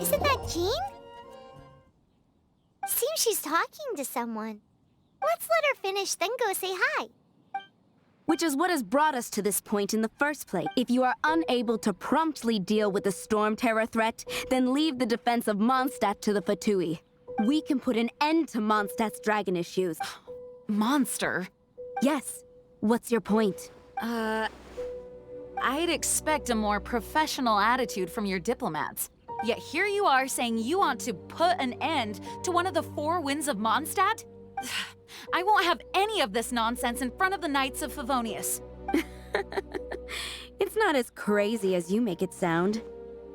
Isn't that Jean? Seems she's talking to someone. Let's let her finish, then go say hi. Which is what has brought us to this point in the first place. If you are unable to promptly deal with the storm terror threat, then leave the defense of Mondstadt to the Fatui. We can put an end to Mondstadt's dragon issues. Monster? Yes. What's your point? I'd expect a more professional attitude from your diplomats. Yet here you are saying you want to put an end to one of the four winds of Mondstadt? I won't have any of this nonsense in front of the Knights of Favonius. It's not as crazy as you make it sound.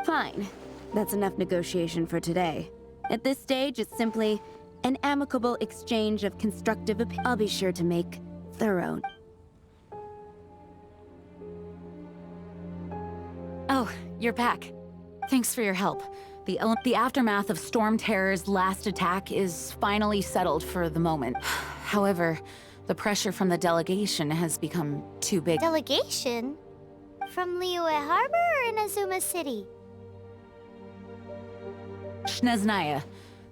Fine. That's enough negotiation for today. At this stage, it's simply an amicable exchange of constructive opinions. I'll be sure to make thorough. Oh, you're back. Thanks for your help. The aftermath of Storm Terror's last attack is finally settled for the moment. However, the pressure from the delegation has become too big. Delegation? From Liyue Harbor or Inazuma City? Snezhnaya.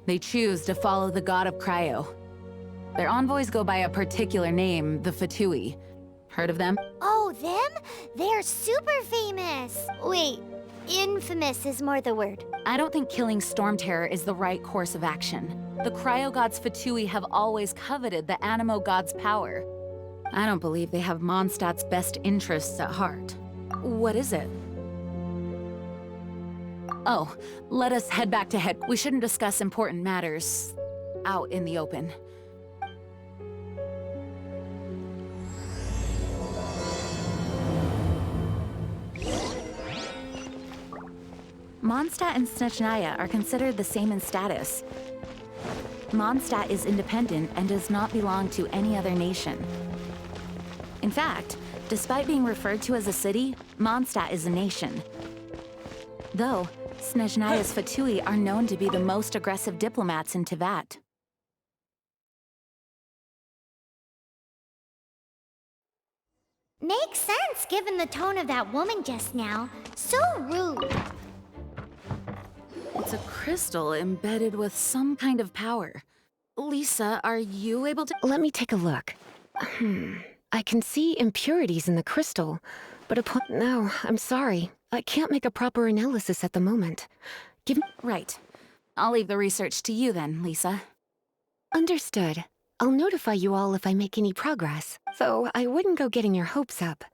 They choose to follow the god of Cryo. Their envoys go by a particular name, the Fatui. Heard of them? Oh, them? They're super famous! Wait, infamous is more the word. I don't think killing Storm Terror is the right course of action. The Cryo God's Fatui have always coveted the Animo God's power. I don't believe they have Mondstadt's best interests at heart. What is it? Oh, let us head back to head. We shouldn't discuss important matters out in the open. Mondstadt and Snezhnaya are considered the same in status. Mondstadt is independent and does not belong to any other nation. In fact, despite being referred to as a city, Mondstadt is a nation. Though, Snezhnaya's Fatui are known to be the most aggressive diplomats in Teyvat. Makes sense given the tone of that woman just now. So rude. It's a crystal embedded with some kind of power. Lisa, are you able to— Let me take a look. I can see impurities in the crystal, but no, I'm sorry. I can't make a proper analysis at the moment. Right. I'll leave the research to you then, Lisa. Understood. I'll notify you all if I make any progress. Though I wouldn't go getting your hopes up.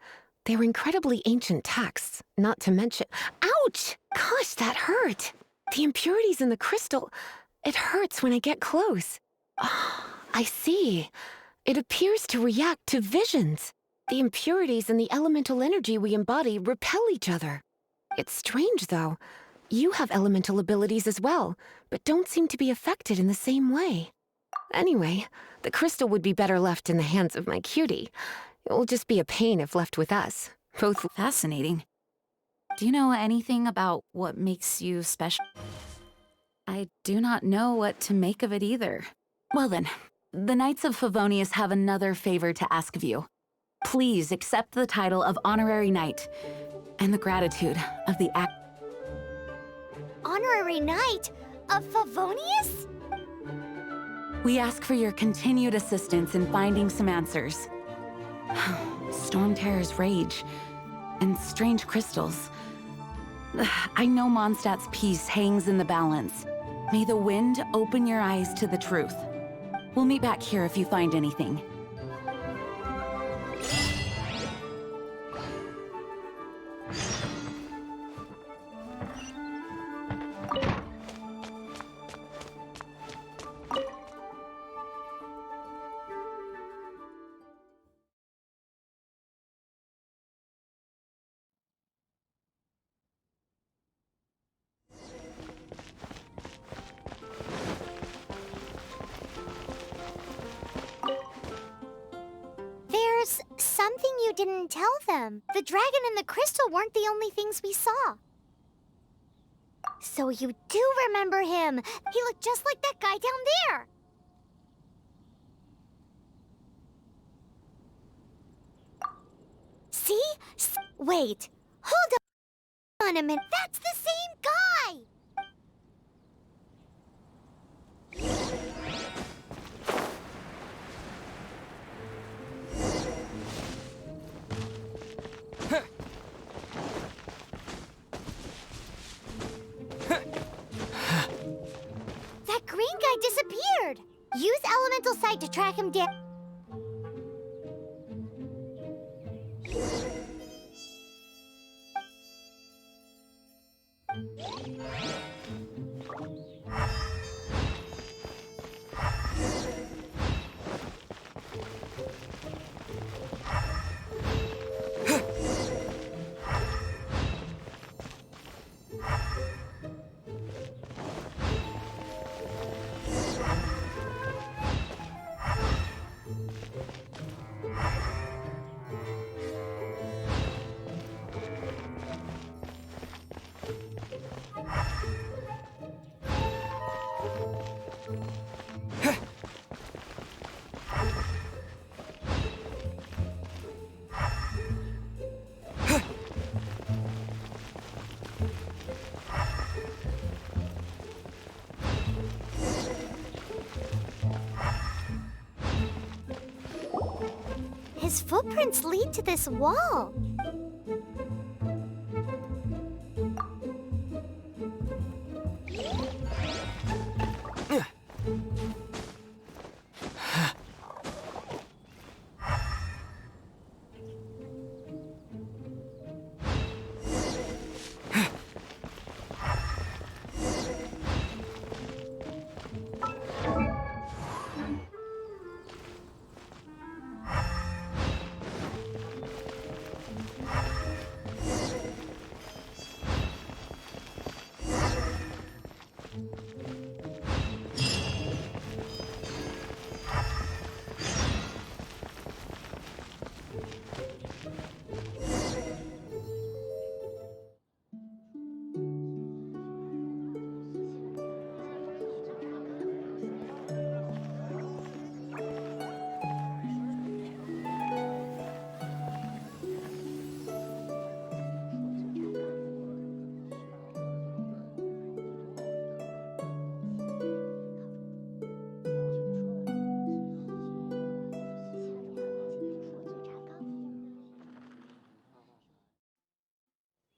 They're incredibly ancient texts, not to mention— Ouch! Gosh, that hurt! The impurities in the crystal— it hurts when I get close. I see. It appears to react to visions. The impurities and the elemental energy we embody repel each other. It's strange, though. You have elemental abilities as well, but don't seem to be affected in the same way. Anyway, the crystal would be better left in the hands of my cutie. It will just be a pain if left with us. Both— Fascinating. Do you know anything about what makes you special? I do not know what to make of it either. Well then, the Knights of Favonius have another favor to ask of you. Please accept the title of Honorary Knight and the gratitude of the Honorary Knight of Favonius? We ask for your continued assistance in finding some answers. Storm Terror's rage and strange crystals. I know Mondstadt's peace hangs in the balance. May the wind open your eyes to the truth. We'll meet back here if you find anything. There's something you didn't tell them. The dragon and the crystal weren't the only things we saw. So you do remember him. He looked just like that guy down there. See? Wait. Hold on a minute. That's the same guy! That green guy disappeared! Use elemental sight to track him down. His footprints lead to this wall.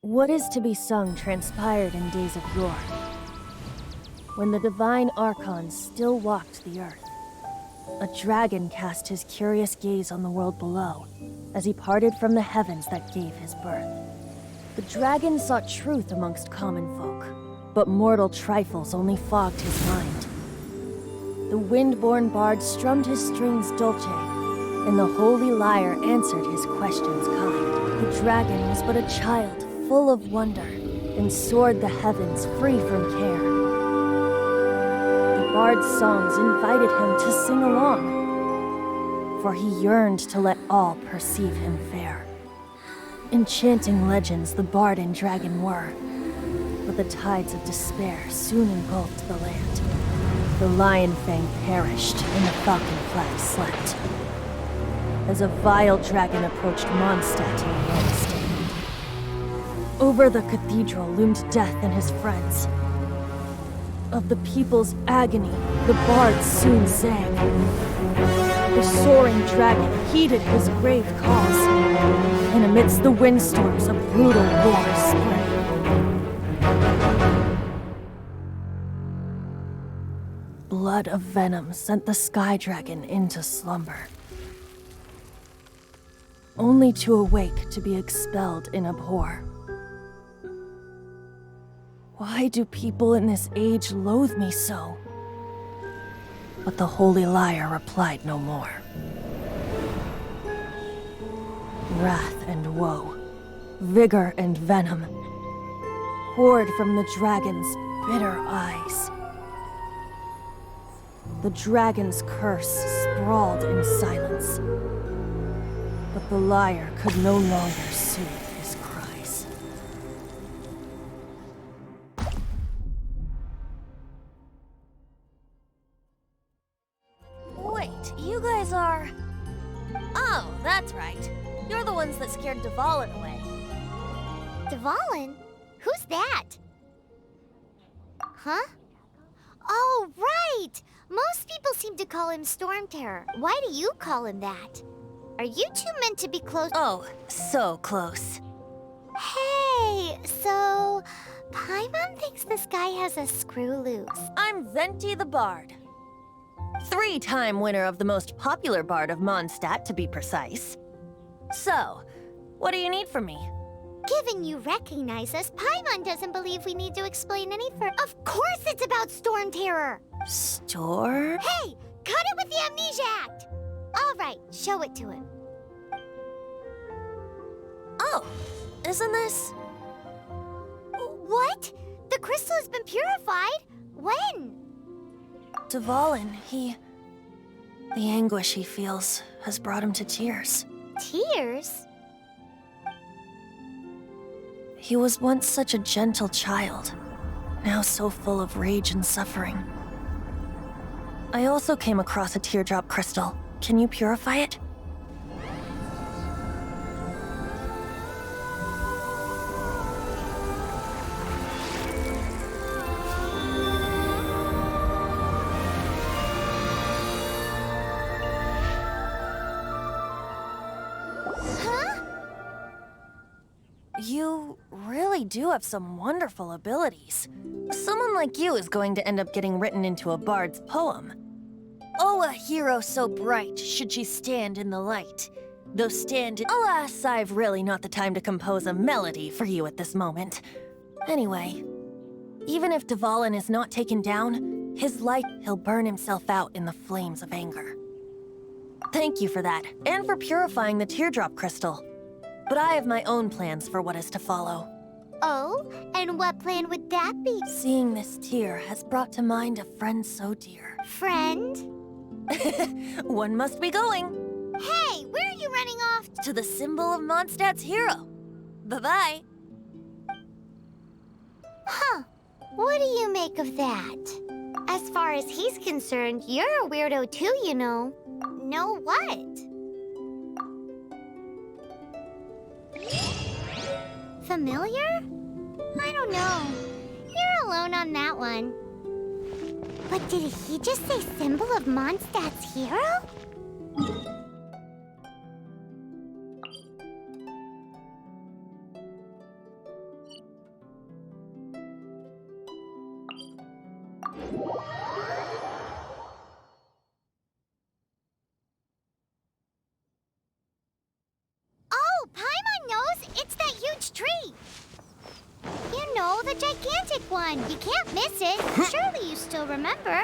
What is to be sung transpired in days of yore, when the divine archons still walked the earth. A dragon cast his curious gaze on the world below, as he parted from the heavens that gave his birth. The dragon sought truth amongst common folk, but mortal trifles only fogged his mind. The wind-born bard strummed his strings dolce, and the holy lyre answered his questions kind. The dragon was but a child, full of wonder, and soared the heavens free from care. The bard's songs invited him to sing along, for he yearned to let all perceive him fair. Enchanting legends the bard and dragon were, but the tides of despair soon engulfed the land. The lion fang perished, and the falcon flag slept, as a vile dragon approached Mondstadt in a lone stand. Over the cathedral loomed death and his friends. Of the people's agony, the bard soon sang. The soaring dragon heeded his grave calls, and amidst the windstorms a brutal war spread. Blood of venom sent the sky dragon into slumber, only to awake to be expelled in abhor. Why do people in this age loathe me so? But the holy lyre replied no more. Wrath and woe, vigor and venom, poured from the dragon's bitter eyes. The dragon's curse sprawled in silence, but the lyre could no longer soothe his cries. Wait, you guys are... Oh, that's right. You're the ones that scared Dvalin away. Dvalin? Who's that? Huh? Oh, right! Most people seem to call him Storm Terror. Why do you call him that? Are you two meant to be close? Oh, so close. Hey, so Paimon thinks this guy has a screw loose. I'm Venti the Bard. 3-time winner of the most popular bard of Mondstadt, to be precise. So, what do you need from me? Given you recognize us, Paimon doesn't believe we need to explain any further. Of course it's about Storm Terror! Store? Hey, cut it with the Amnesia Act! All right, show it to him. Oh, isn't this? What? The crystal has been purified? When? Dvalin, the anguish he feels has brought him to tears. Tears? He was once such a gentle child, now so full of rage and suffering. I also came across a teardrop crystal. Can you purify it? You really do have some wonderful abilities. Someone like you is going to end up getting written into a bard's poem. Oh, a hero so bright, should she stand in the light. Though Alas, I've really not the time to compose a melody for you at this moment. Anyway, even if Dvalin is not taken down, his light, he'll burn himself out in the flames of anger. Thank you for that, and for purifying the teardrop crystal. But I have my own plans for what is to follow. Oh, and what plan would that be? Seeing this tear has brought to mind a friend so dear. Friend? One must be going. Hey, where are you running off To the symbol of Mondstadt's hero. Bye-bye. Huh. What do you make of that? As far as he's concerned, you're a weirdo too, you know. Know what? Familiar? I don't know. You're alone on that one. But did he just say symbol of Mondstadt's hero? Oh, Paimon knows! It's that huge tree! You know, the gigantic one. You can't miss it. Surely you still remember.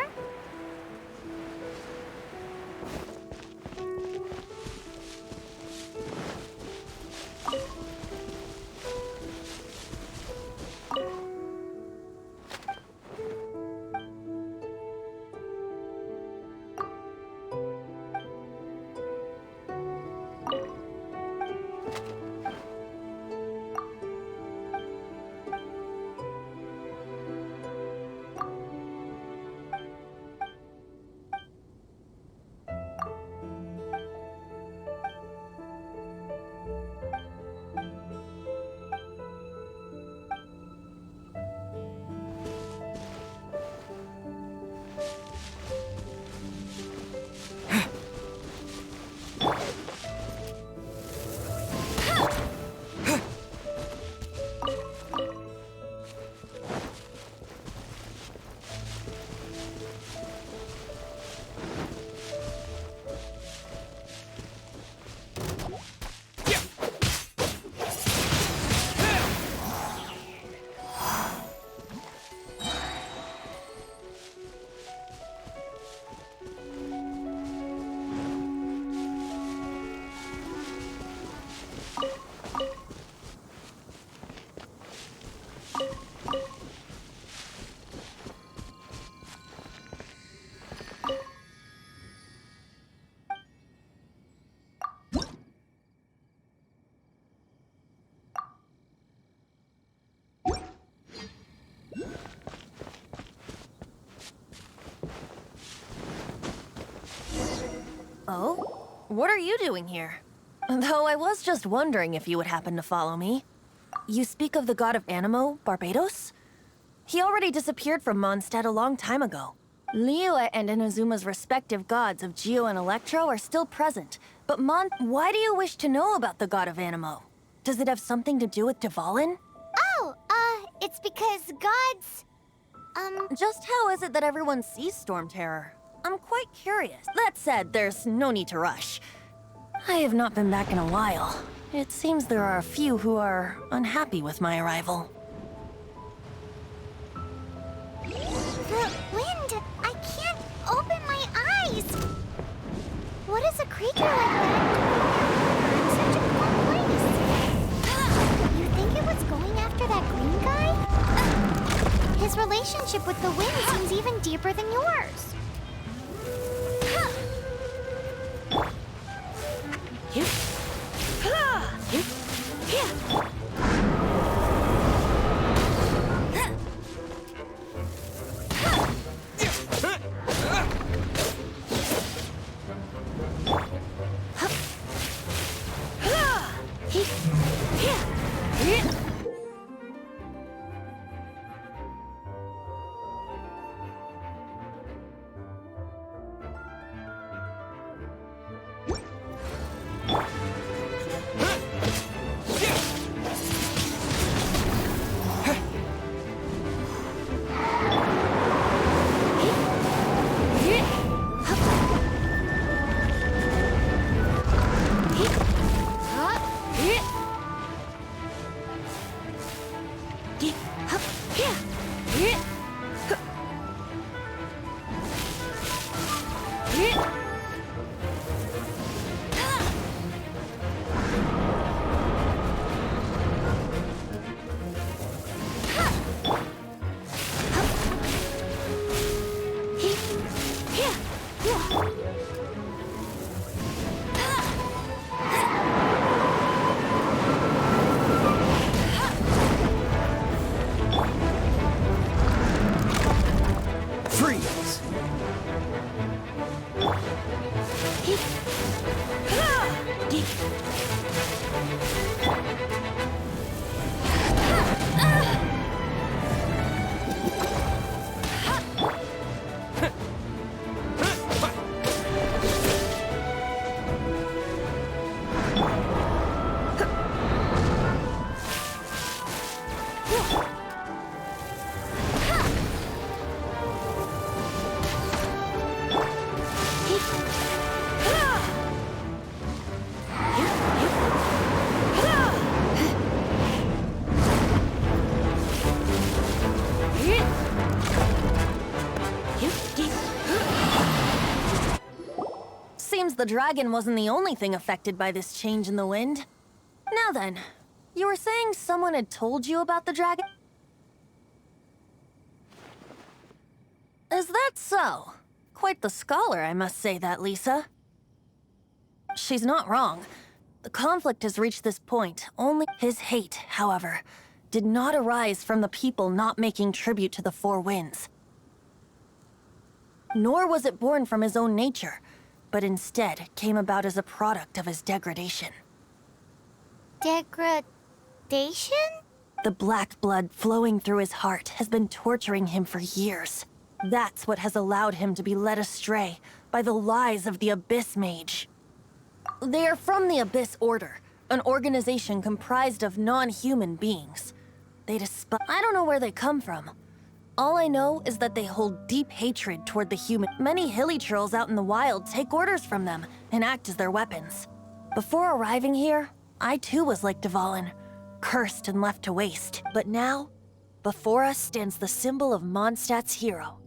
Oh? What are you doing here? Though I was just wondering if you would happen to follow me. You speak of the god of Animo, Barbados? He already disappeared from Mondstadt a long time ago. Liyue and Inazuma's respective gods of Geo and Electro are still present, but why do you wish to know about the god of Animo? Does it have something to do with Dvalin? Oh, it's because gods... Just how is it that everyone sees Storm Terror? I'm quite curious. That said, there's no need to rush. I have not been back in a while. It seems there are a few who are unhappy with my arrival. The wind! I can't open my eyes! What is a creature like that in such a cold place? You think it was going after that green guy? His relationship with the wind seems even deeper than yours. The dragon wasn't the only thing affected by this change in the wind. Now then, you were saying someone had told you about the dragon? Is that so? Quite the scholar, I must say that, Lisa. She's not wrong. The conflict has reached this point. Only his hate, however, did not arise from the people not making tribute to the Four Winds. Nor was it born from his own nature, but instead came about as a product of his degradation. Degradation? The black blood flowing through his heart has been torturing him for years. That's what has allowed him to be led astray by the lies of the Abyss Mage. They are from the Abyss Order, an organization comprised of non-human beings. They despise... I don't know where they come from. All I know is that they hold deep hatred toward the human. Many hilly trolls out in the wild take orders from them and act as their weapons. Before arriving here, I too was like Dvalin, cursed and left to waste. But now, before us stands the symbol of Mondstadt's hero.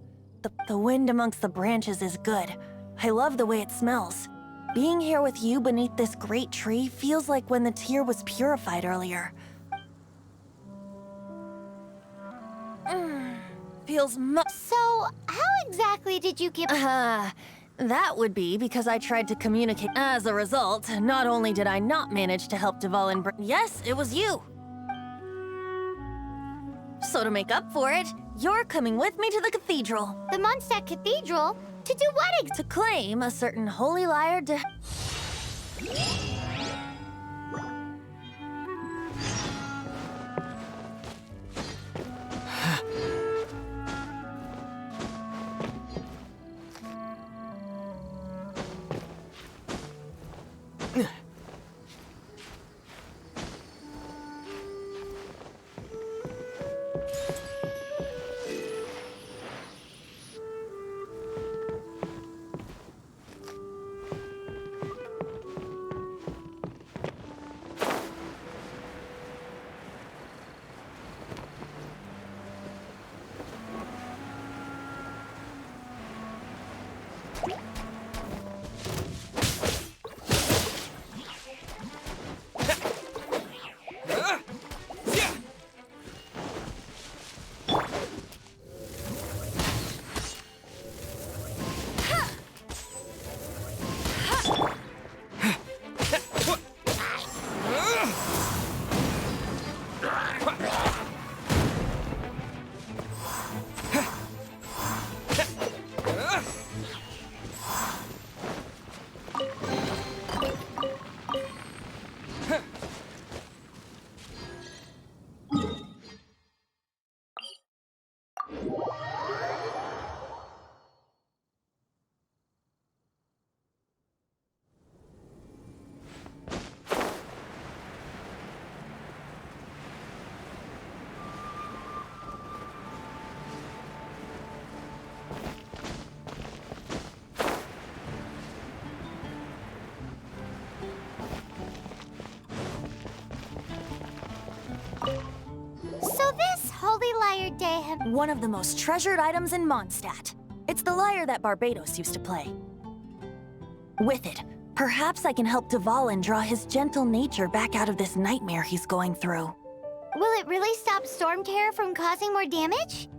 The wind amongst the branches is good. I love the way it smells. Being here with you beneath this great tree feels like when the tear was purified earlier. Feels So, how exactly did you get... That would be because I tried to communicate. As a result, not only did I not manage to help Dvalin yes, it was you! So to make up for it, you're coming with me to the cathedral. The Mondstadt Cathedral? To do what To claim a certain holy liar One of the most treasured items in Mondstadt. It's the lyre that Barbados used to play. With it, perhaps I can help Dvalin draw his gentle nature back out of this nightmare he's going through. Will it really stop Storm Terror from causing more damage?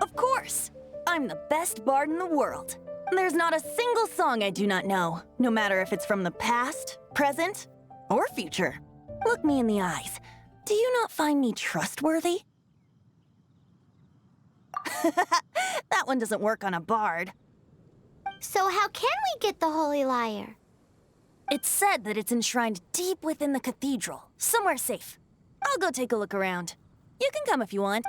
Of course! I'm the best bard in the world. There's not a single song I do not know, no matter if it's from the past, present, or future. Look me in the eyes. Do you not find me trustworthy? That one doesn't work on a bard. So how can we get the Holy Lyre? It's said that it's enshrined deep within the cathedral, somewhere safe. I'll go take a look around. You can come if you want.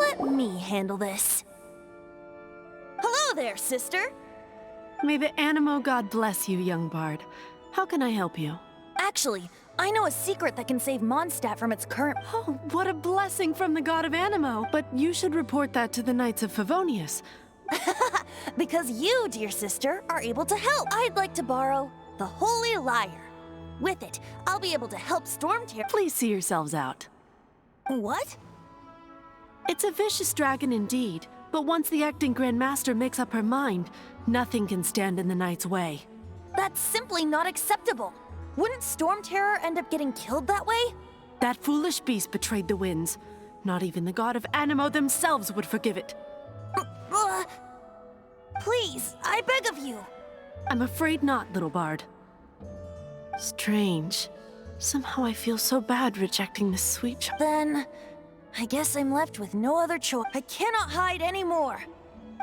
Let me handle this. Hello there, sister. May the Animo God bless you, young bard. How can I help you? Actually, I know a secret that can save Mondstadt from its current... Oh, what a blessing from the god of Animo! But you should report that to the Knights of Favonius. Because you, dear sister, are able to help. I'd like to borrow the Holy Lyre. With it, I'll be able to help Storm Terror... Please see yourselves out. What? It's a vicious dragon indeed, but once the acting Grand Master makes up her mind, nothing can stand in the Knight's way. That's simply not acceptable. Wouldn't Storm Terror end up getting killed that way? That foolish beast betrayed the winds. Not even the god of Animo themselves would forgive it. Please, I beg of you. I'm afraid not, little bard. Strange. Somehow I feel so bad rejecting this sweet child. Then, I guess I'm left with no other choice. I cannot hide anymore.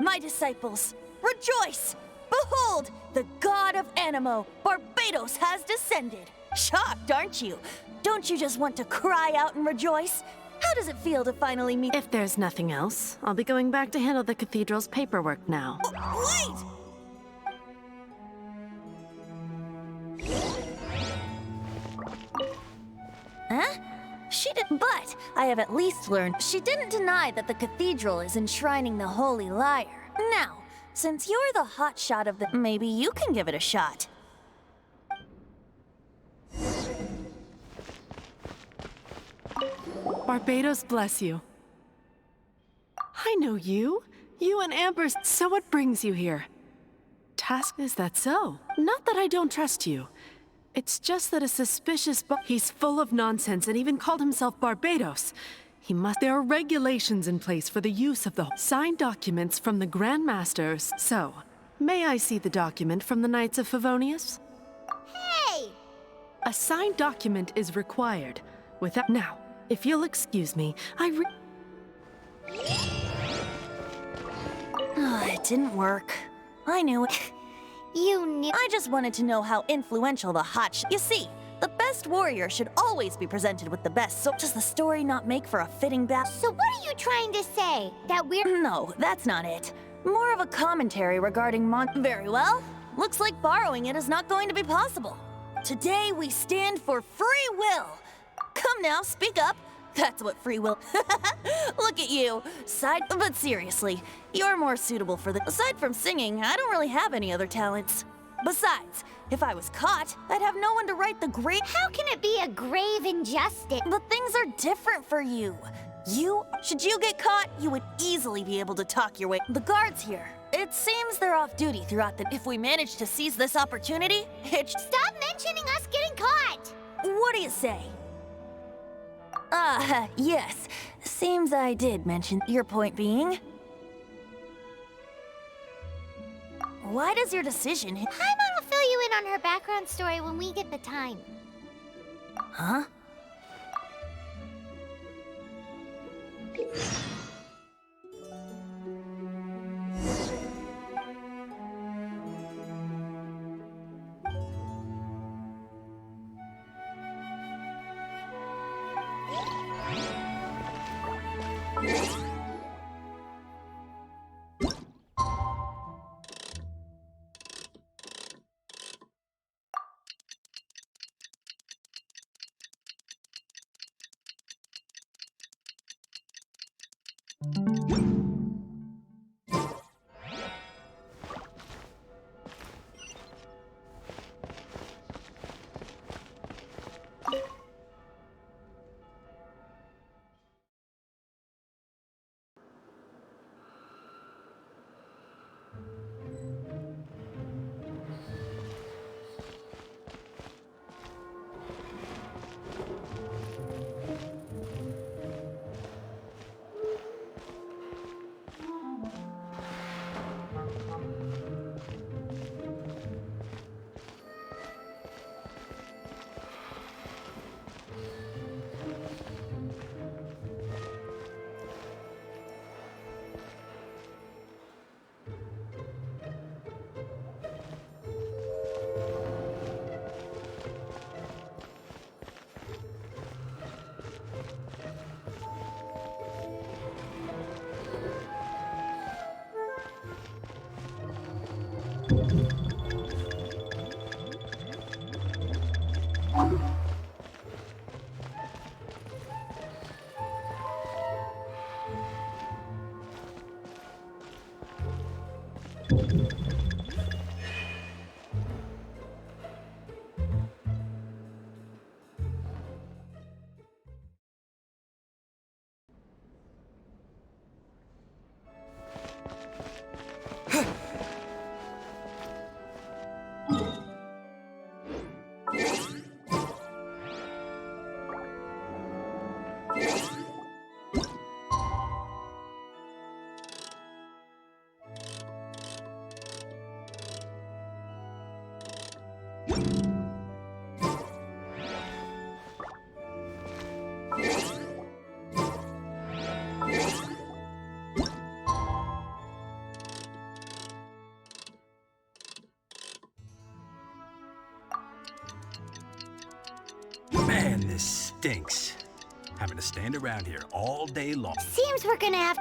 My disciples, rejoice! Behold, the god of Animo, Barbados, has descended. Shocked, aren't you? Don't you just want to cry out and rejoice? How does it feel to finally meet— If there's nothing else, I'll be going back to handle the cathedral's paperwork now. Wait! Huh? She did, but I have at least learned she didn't deny that the cathedral is enshrining the Holy Lyre. Now, since you're the hotshot of the— maybe you can give it a shot. Barbados bless you. I know you. You and Amber, so what brings you here? Task, is that so? Not that I don't trust you. It's just that a suspicious he's full of nonsense and even called himself Barbados. There are regulations in place for the use of the signed documents from the Grand Masters. So, may I see the document from the Knights of Favonius? Hey! A signed document is required. Without— Now, if you'll excuse me, It didn't work. I knew it. You knew— I just wanted to know how influential the You see, the best warrior should always be presented with the best, so does the story not make for a fitting battle? So what are you trying to say? That we're— No, that's not it. More of a commentary regarding Very well. Looks like borrowing it is not going to be possible. Today we stand for free will. Come now, speak up. That's what free will— Look at you. But seriously, you're more suitable for the— Aside from singing, I don't really have any other talents. Besides, if I was caught, I'd have no one to write the great— How can it be a grave injustice? But things are different for you. Should you get caught, you would easily be able to talk your way— The guards here, it seems they're off duty throughout the— If we manage to seize this opportunity, Stop mentioning us getting caught! What do you say? Yes. Seems I did mention— Your point being? Why does your decision— Paimon will fill you in on her background story when we get the time. Huh? Man, this stinks. Having to stand around here all day long. Seems we're gonna have...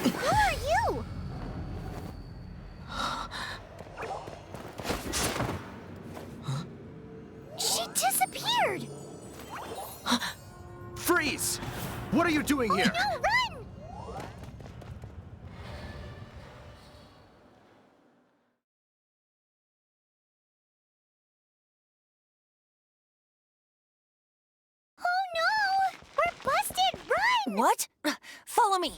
Who are you? She disappeared! Freeze! What are you doing here? No, run! What? Follow me.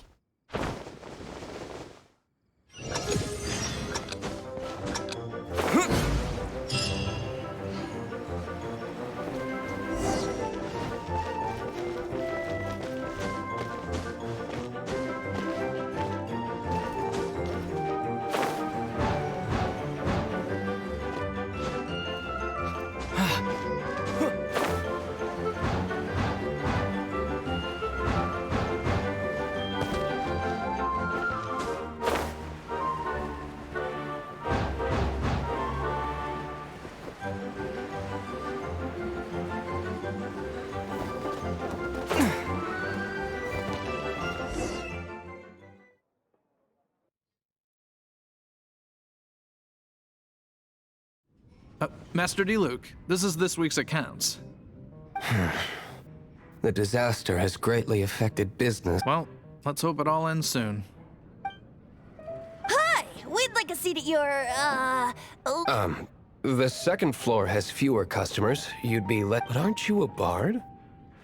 Master Diluc, this is this week's accounts. The disaster has greatly affected business. Well, let's hope it all ends soon. Hi! We'd like a seat at your, The second floor has fewer customers. You'd be But aren't you a bard?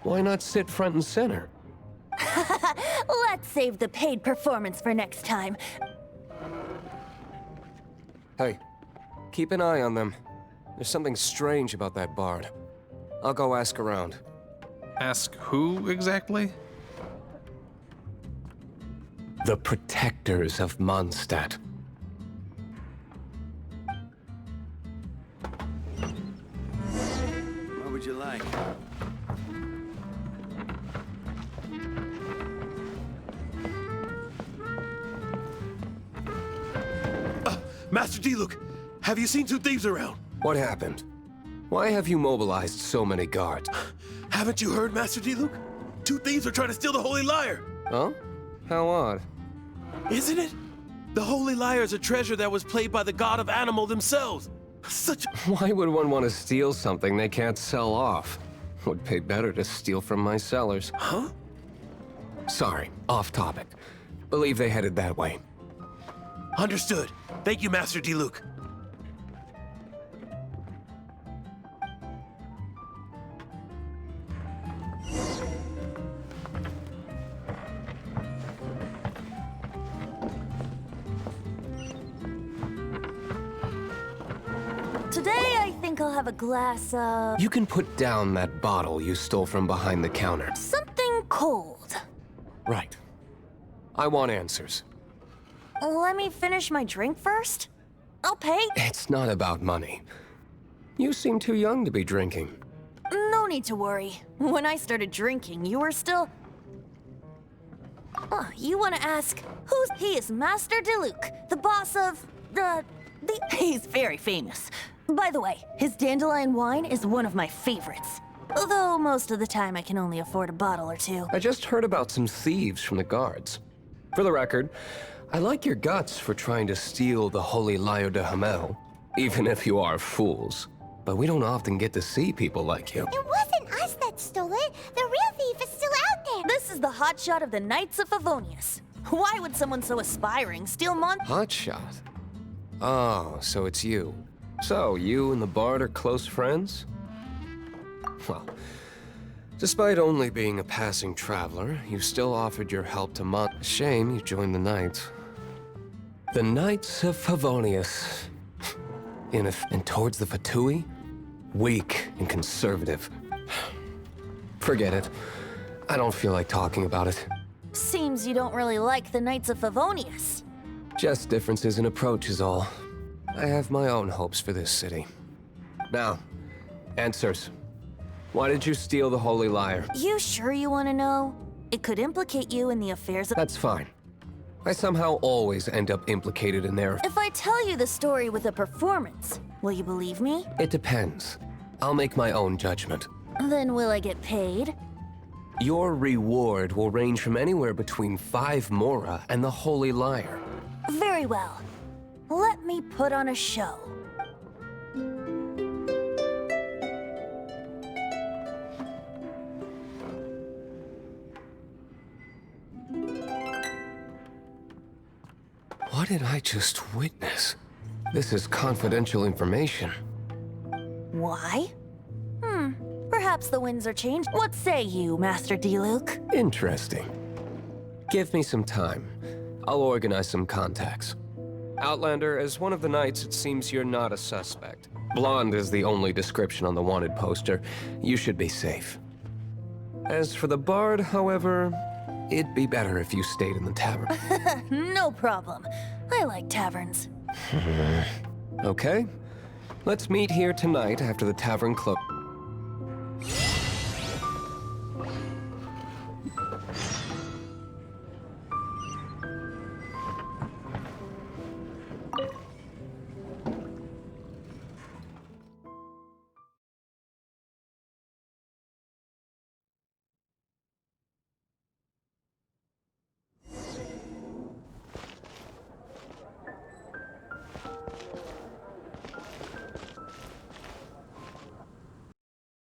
Why not sit front and center? Let's save the paid performance for next time. Hey, keep an eye on them. There's something strange about that bard. I'll go ask around. Ask who exactly? The protectors of Mondstadt. What would you like? Master Diluc, have you seen two thieves around? What happened? Why have you mobilized so many guards? Haven't you heard, Master Diluc? Two thieves are trying to steal the Holy Lyre. Huh? How odd. Isn't it? The Holy Lyre is a treasure that was played by the god of animal themselves. Such Why would one want to steal something they can't sell off? Would pay better to steal from my sellers. Huh? Sorry, off topic. Believe they headed that way. Understood. Thank you, Master Diluc. Today, I think I'll have a glass of... You can put down that bottle you stole from behind the counter. something cold. Right. I want answers. Let me finish my drink first. I'll pay. It's not about money. You seem too young to be drinking. No need to worry. When I started drinking, you were still... Oh, you want to ask, who's... He is Master Diluc, the boss of... He's very famous. By the way, his dandelion wine is one of my favorites. Although most of the time I can only afford a bottle or two. I just heard about some thieves from the guards. For the record, I like your guts for trying to steal the Holy Lyre de Hamel, even if you are fools. But we don't often get to see people like you. It wasn't us that stole it. The real thief is still out there. This is the hotshot of the Knights of Favonius. Why would someone so aspiring steal Hotshot? Oh, so it's you. So, you and the bard are close friends? Well, despite only being a passing traveler, you still offered your help to Shame you joined the Knights. The Knights of Favonius. And towards the Fatui? Weak and conservative. Forget it. I don't feel like talking about it. Seems you don't really like the Knights of Favonius. Just differences in approach is all. I have my own hopes for this city. Now, answers. Why did you steal the Holy Lyre? You sure you want to know? It could implicate you in the affairs of... That's fine. I somehow always end up implicated in their... If I tell you the story with a performance, will you believe me? It depends. I'll make my own judgment. Then will I get paid? Your reward will range from anywhere between 5 mora and the Holy Lyre. Very well. Let me put on a show. What did I just witness? This is confidential information. Why? Perhaps the winds are changed. What say you, Master Diluc? Interesting. Give me some time. I'll organize some contacts. Outlander, as one of the knights, it seems you're not a suspect. Blonde is the only description on the wanted poster. You should be safe. As for the bard, however, it'd be better if you stayed in the tavern. No problem. I like taverns. Okay. Let's meet here tonight after the tavern closes.